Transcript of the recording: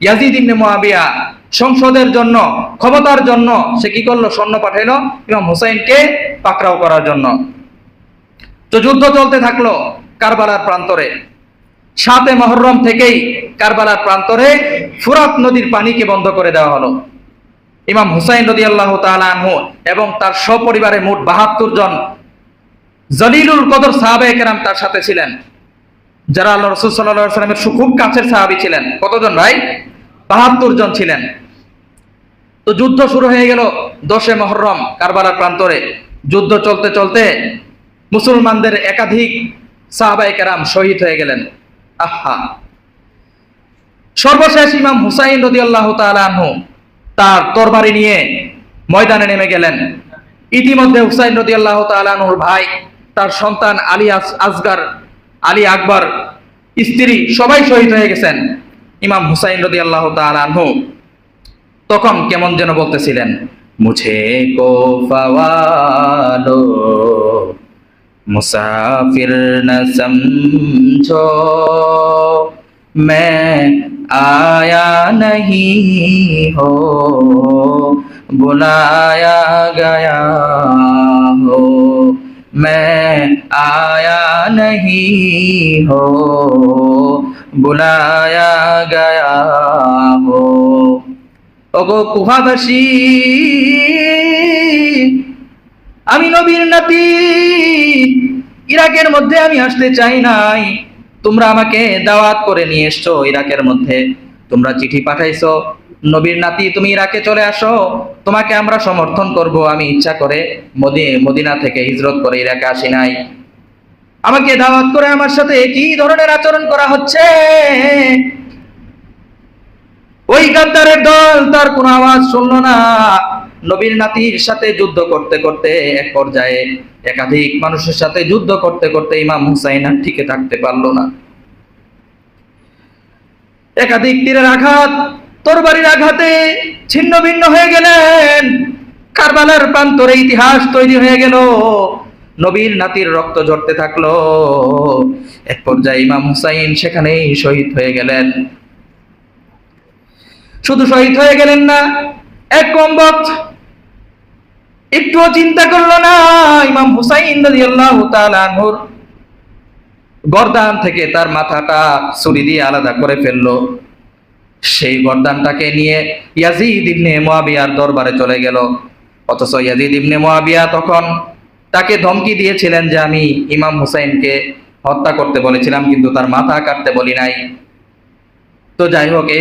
Yazid ইবনে মুআবিয়া সংসদের জন্য, ক্ষমতার জন্য সে কি করলো? সৈন্য পাঠাইলো ইমাম হুসাইনকে পাকড়াও করার জন্য। তো যুদ্ধ চলতে থাকলো কারবালার প্রান্তরে। 7 মুহররম থেকেই কারবালার প্রান্তরে ফুরাত নদীর পানিকে বন্ধ করে দেওয়া হলো। ইমাম হুসাইন রাদিয়াল্লাহু তাআলা আনহু এবং তার সপরিবারে মোট 72 জন জলিলুল কদর সাহাবায়ে কেরাম তার সাথে ছিলেন, যারা আল্লাহ রাসূল সাল্লাল্লাহু আলাইহি ওয়াসাল্লামের খুব কাছের সাহাবী ছিলেন। কতজন ভাই? 72 জন ছিলেন। তো যুদ্ধ শুরু হয়ে গেল 10 মুহররম কারবালার প্রান্তরে। যুদ্ধ চলতে চলতে মুসলমানদের একাধিক সাহাবায়ে কেরাম শহীদ হয়ে গেলেন। আহা, সর্বশেষ ইমাম হুসাইন রাদিয়াল্লাহু তাআলা আনহু তার তরবারি নিয়ে ময়দানে নেমে গেলেন। ইতিমধ্যে হুসাইন রাদিয়াল্লাহু তাআলা আনহুর ভাই, তার সন্তান আলী আসগর, আলী আকবর, স্ত্রী সবাই শহীদ হয়ে গেছেন। ইমাম হুসাইন রাদিয়াল্লাহু তাআলা আনহু তখন কেমন যেন বলতেছিলেন, মুঝে কো ফাওয়ালো মুসাফির না সমঝো, मैं आया नहीं हो बुलाया गया हो, मैं आया नहीं हो बुलाया गया हो। ওগো কুফাবাসী, আমি নবীর নাতি, ইরাকের মধ্যে আমি আসতে চাই নাই, তোমরা আমাকে দাওয়াত করে নিয়ে এসছো ইরাকের মধ্যে, তোমরা চিঠি পাঠাইছো, নবীর নাতি তুমি ইরাকে চলে আসো, তোমাকে আমরা সমর্থন করব। আমি ইচ্ছা করে মদিনা থেকে হিজরত করে ইরাকে আসি নাই। আমাকে দাওয়াত করে আমার সাথে কি ধরনের আচরণ করা হচ্ছে? ওই গাদ্দারের দল তার কোনো আওয়াজ শুনলো না। নবীর নাতির সাথে যুদ্ধ করতে করতে এক পর্যায়ে একাধিক মানুষের সাথে যুদ্ধ করতে করতে ইমাম হুসাইন আর টিকে থাকতে পারলো না। একাধিক তীরের আঘাত, তরবারির আঘাতে ছিন্ন ভিন্ন হয়ে গেলেন। কারবালার প্রান্তরে ইতিহাস তৈরি হয়ে গেল। নবীর নাতির রক্ত ঝরতে থাকলো। এক পর্যায়ে ইমাম হুসাইন সেখানেই শহীদ হয়ে গেলেন। শুধু শহীদ হয়ে গেলেন না, এক কমবক্ত একটুও চিন্তা করলো না। ইমাম হুসাইন রাদিয়াল্লাহু তাআলা আনহুর গর্দান থেকে তার মাথাটা ছুরি দিয়ে আলাদা করে ফেললো। সেই গর্দানটাকে নিয়ে ইয়াজিদ ইবনে মুআবিয়ার দরবারে চলে গেল। অথচ ইয়াজিদ ইবনে মুআবিয়া তখন তাকে ধমকি দিয়েছিলেন যে আমি ইমাম হুসাইনকে হত্যা করতে বলেছিলাম, কিন্তু তার মাথা কাটতে বলি নাই। তো যাই হোক, এই